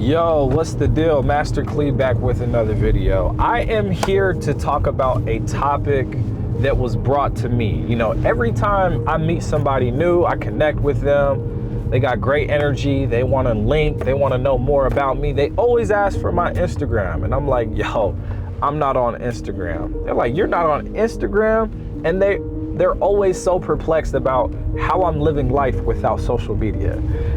Yo, what's the deal? Master Clee back with another video. I am here to talk about a topic that was brought to me. You know, every time I meet somebody new, I connect with them. They got great energy. They want to link. They want to know more about me. They always ask for my Instagram. And I'm like, yo, I'm not on Instagram. They're like, you're not on Instagram? And they're always so perplexed about how I'm living life without social media.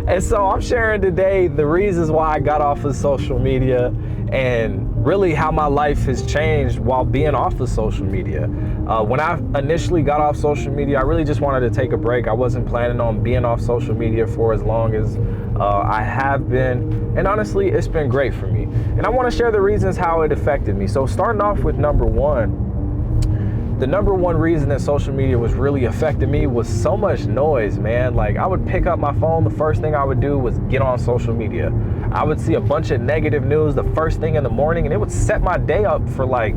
And so I'm sharing today the reasons why I got off of social media and really how my life has changed while being off of social media. When I initially got off social media, I really just wanted to take a break. I wasn't planning on being off social media for as long as I have been. And honestly, it's been great for me. And I want to share the reasons how it affected me. So starting off with number one, the number one reason that social media was really affecting me was so much noise, man. Like, I would pick up my phone, the first thing I would do was get on social media. I would see a bunch of negative news the first thing in the morning, and it would set my day up for like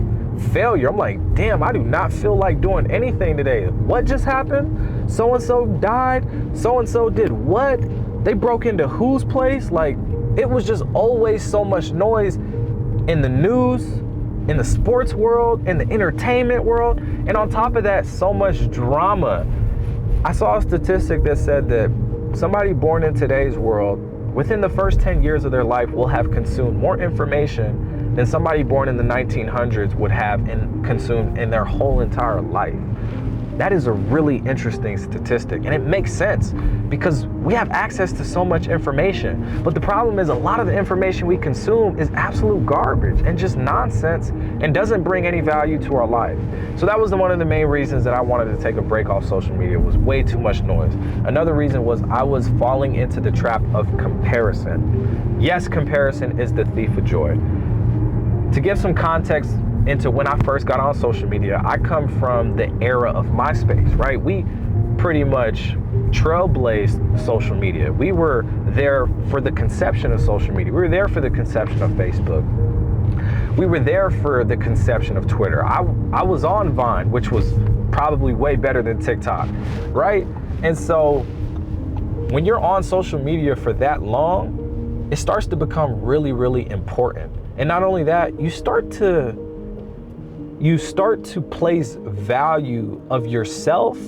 failure. I'm like, damn, I do not feel like doing anything today. What just happened? So-and-so died. So-and-so did what? They broke into whose place? Like, it was just always so much noise in the news, in the sports world, in the entertainment world, and on top of that, so much drama. I saw a statistic that said that somebody born in today's world, within the first 10 years of their life, will have consumed more information than somebody born in the 1900s would have consumed in their whole entire life. That is a really interesting statistic, and it makes sense because we have access to so much information. But the problem is a lot of the information we consume is absolute garbage and just nonsense and doesn't bring any value to our life. So that was one of the main reasons that I wanted to take a break off social media. Was way too much noise. Another reason was I was falling into the trap of comparison. Yes, comparison is the thief of joy. To give some context into when I first got on social media, I come from the era of MySpace, right? We pretty much trailblazed social media. We were there for the conception of social media. We were there for the conception of Facebook. We were there for the conception of Twitter. I was on Vine, which was probably way better than TikTok, right? And so when you're on social media for that long, it starts to become really, really important. And not only that, you start to place value of yourself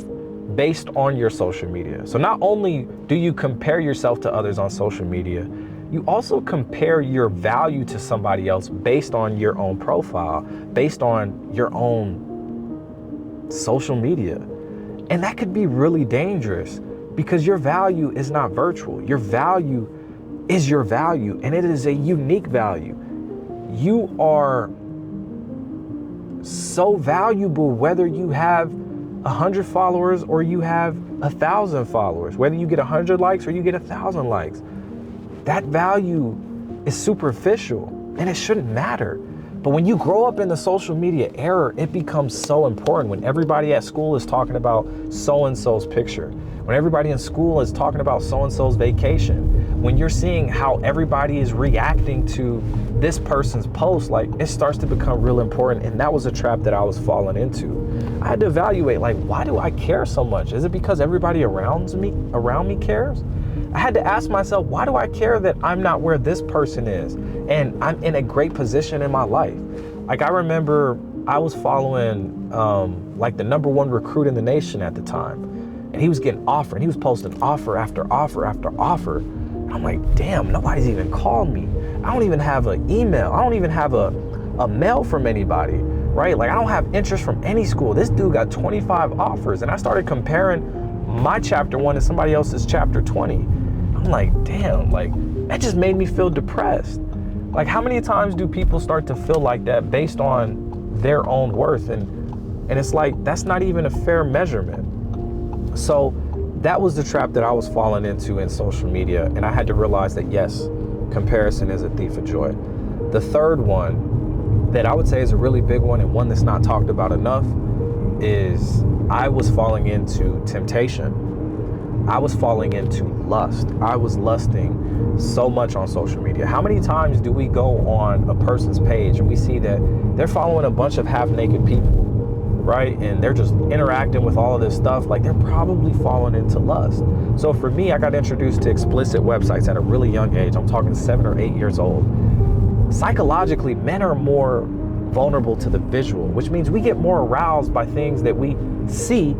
based on your social media. So not only do you compare yourself to others on social media, you also compare your value to somebody else based on your own profile, based on your own social media. And that could be really dangerous because your value is not virtual. Your value is your value, and it is a unique value. You are so valuable whether you have 100 followers or you have 1,000 followers, whether you get 100 likes or you get 1,000 likes. That value is superficial and it shouldn't matter. But when you grow up in the social media era, it becomes so important. When everybody at school is talking about so-and-so's picture, when everybody in school is talking about so-and-so's vacation, when you're seeing how everybody is reacting to this person's post, like, it starts to become real important. And that was a trap that I was falling into. I had to evaluate, like, why do I care so much? Is it because everybody around me cares? I had to ask myself, why do I care that I'm not where this person is and I'm in a great position in my life? Like, I remember I was following like the number one recruit in the nation at the time, and he was getting offered, and he was posting offer after offer after offer. And I'm like, damn, nobody's even called me. I don't even have an email. I don't even have a mail from anybody, right? Like, I don't have interest from any school. This dude got 25 offers, and I started comparing my chapter 1 to somebody else's chapter 20. I'm like, damn, like, that just made me feel depressed. Like, how many times do people start to feel like that based on their own worth? And it's like, that's not even a fair measurement. So that was the trap that I was falling into in social media. And I had to realize that, yes, comparison is a thief of joy. The third one that I would say is a really big one, and one that's not talked about enough, is I was falling into temptation. I was falling into lust. I was lusting so much on social media. How many times do we go on a person's page and we see that they're following a bunch of half-naked people, right? And they're just interacting with all of this stuff. Like, they're probably falling into lust. So for me, I got introduced to explicit websites at a really young age. I'm talking 7 or 8 years old. Psychologically, men are more vulnerable to the visual, which means we get more aroused by things that we see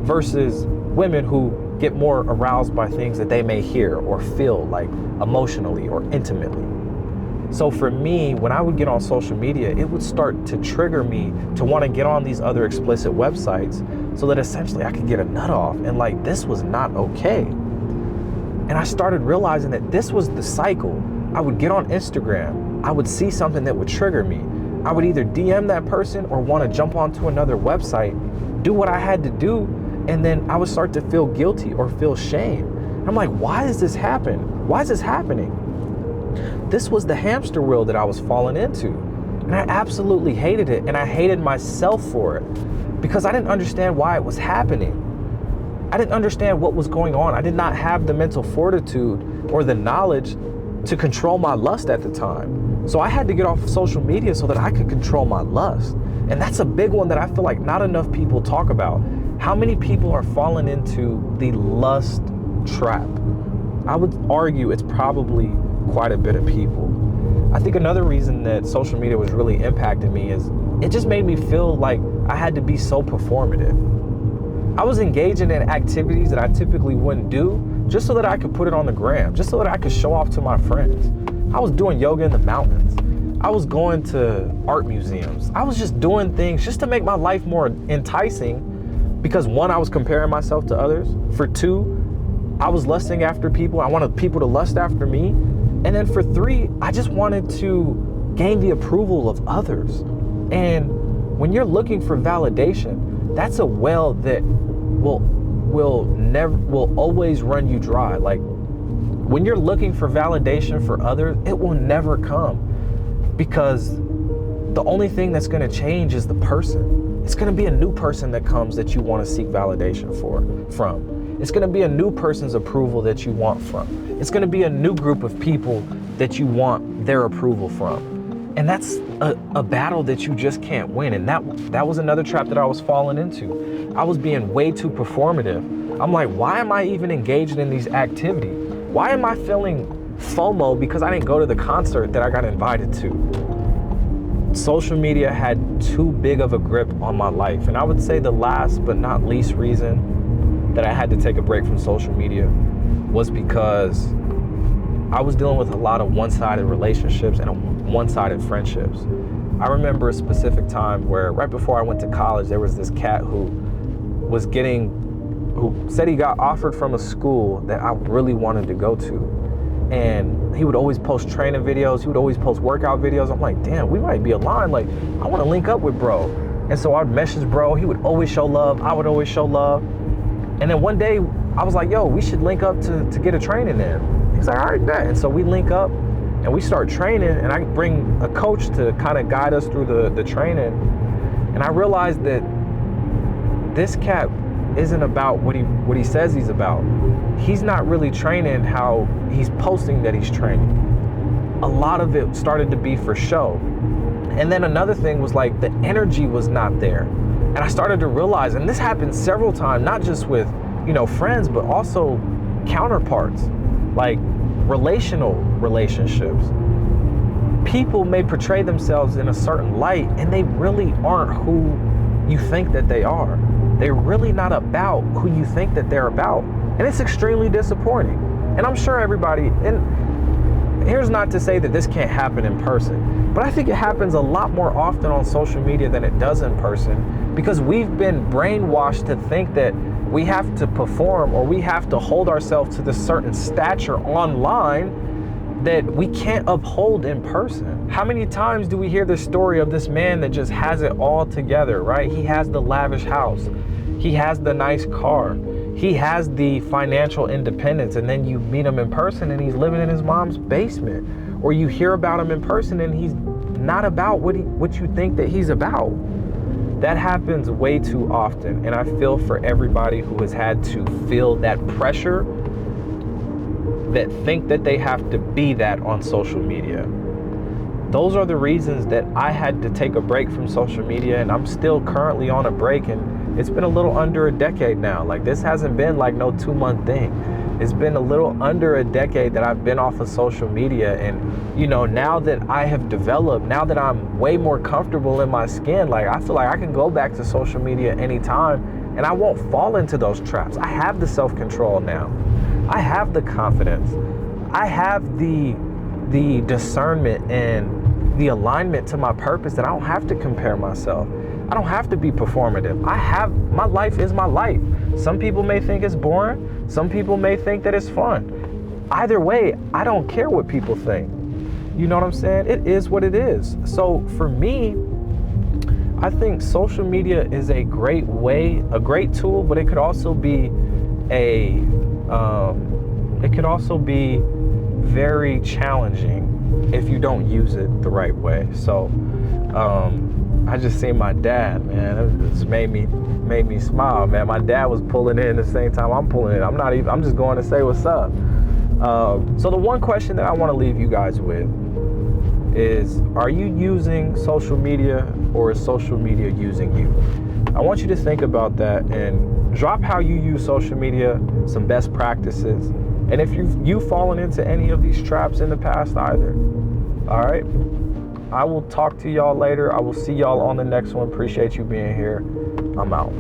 versus women who get more aroused by things that they may hear or feel, like emotionally or intimately. So for me, when I would get on social media, it would start to trigger me to want to get on these other explicit websites so that essentially I could get a nut off. And like, this was not okay. And I started realizing that this was the cycle. I would get on Instagram, I would see something that would trigger me. I would either DM that person or want to jump onto another website, do what I had to do, and then I would start to feel guilty or feel shame. And I'm like, why does this happen? Why is this happening? This was the hamster wheel that I was falling into. And I absolutely hated it. And I hated myself for it because I didn't understand why it was happening. I didn't understand what was going on. I did not have the mental fortitude or the knowledge to control my lust at the time. So I had to get off of social media so that I could control my lust. And that's a big one that I feel like not enough people talk about. How many people are falling into the lust trap? I would argue it's probably quite a bit of people. I think another reason that social media was really impacting me is it just made me feel like I had to be so performative. I was engaging in activities that I typically wouldn't do just so that I could put it on the gram, just so that I could show off to my friends. I was doing yoga in the mountains. I was going to art museums. I was just doing things just to make my life more enticing because 1, I was comparing myself to others. For 2, I was lusting after people. I wanted people to lust after me. And then for 3, I just wanted to gain the approval of others. And when you're looking for validation, that's a well that will always run you dry. Like, when you're looking for validation for others, it will never come, because the only thing that's going to change is the person. It's going to be a new person that comes that you want to seek validation from. It's going to be a new person's approval that you want from. It's going to be a new group of people that you want their approval from. And that's a battle that you just can't win. And that was another trap that I was falling into. I was being way too performative. I'm like, why am I even engaged in these activities? Why am I feeling FOMO because I didn't go to the concert that I got invited to? Social media had too big of a grip on my life. And I would say the last but not least reason that I had to take a break from social media was because I was dealing with a lot of one-sided relationships and one-sided friendships. I remember a specific time where right before I went to college, there was this cat who said he got offered from a school that I really wanted to go to. And he would always post training videos. He would always post workout videos. I'm like, damn, we might be aligned. Like, I want to link up with bro. And so I'd message bro. He would always show love. I would always show love. And then one day I was like, yo, we should link up to get a training in. He's like, all right, bet. And so we link up and we start training, and I bring a coach to kind of guide us through the training. And I realized that this cat isn't about what he says he's about. He's not really training how he's posting that he's training. A lot of it started to be for show. And then another thing was like the energy was not there. And I started to realize, and this happened several times, not just with, friends, but also counterparts, like relational relationships. People may portray themselves in a certain light, and they really aren't who you think that they are. They're really not about who you think that they're about. And it's extremely disappointing. And I'm sure everybody, and here's not to say that this can't happen in person, but I think it happens a lot more often on social media than it does in person, because we've been brainwashed to think that we have to perform or we have to hold ourselves to this certain stature online that we can't uphold in person. How many times do we hear the story of this man that just has it all together, right? He has the lavish house. He has the nice car. He has the financial independence, and then you meet him in person and he's living in his mom's basement. Or you hear about him in person and he's not about what you think that he's about. That happens way too often, and I feel for everybody who has had to feel that pressure, that think that they have to be that on social media. those are the reasons that I had to take a break from social media, and I'm still currently on a break, and it's been a little under a decade now. Like, this hasn't been like no 2-month thing. It's been a little under a decade that I've been off of social media. And, you know, now that I have developed, now that I'm way more comfortable in my skin, like, I feel like I can go back to social media anytime and I won't fall into those traps. I have the self-control now. I have the confidence. I have the discernment and the alignment to my purpose that I don't have to compare myself. I don't have to be performative. My life is my life. Some people may think it's boring. Some people may think that it's fun. Either way, I don't care what people think. You know what I'm saying? It is what it is. So for me, I think social media is a great way, a great tool, but it could also be very challenging if you don't use it the right way. So I just seen my dad, man. It just made me smile, man. My dad was pulling in the same time I'm pulling in. I'm just going to say what's up. So the one question that I want to leave you guys with is, are you using social media, or is social media using you? I want you to think about that and drop how you use social media, some best practices, and if you've fallen into any of these traps in the past either. All right? I will talk to y'all later. I will see y'all on the next one. Appreciate you being here. I'm out.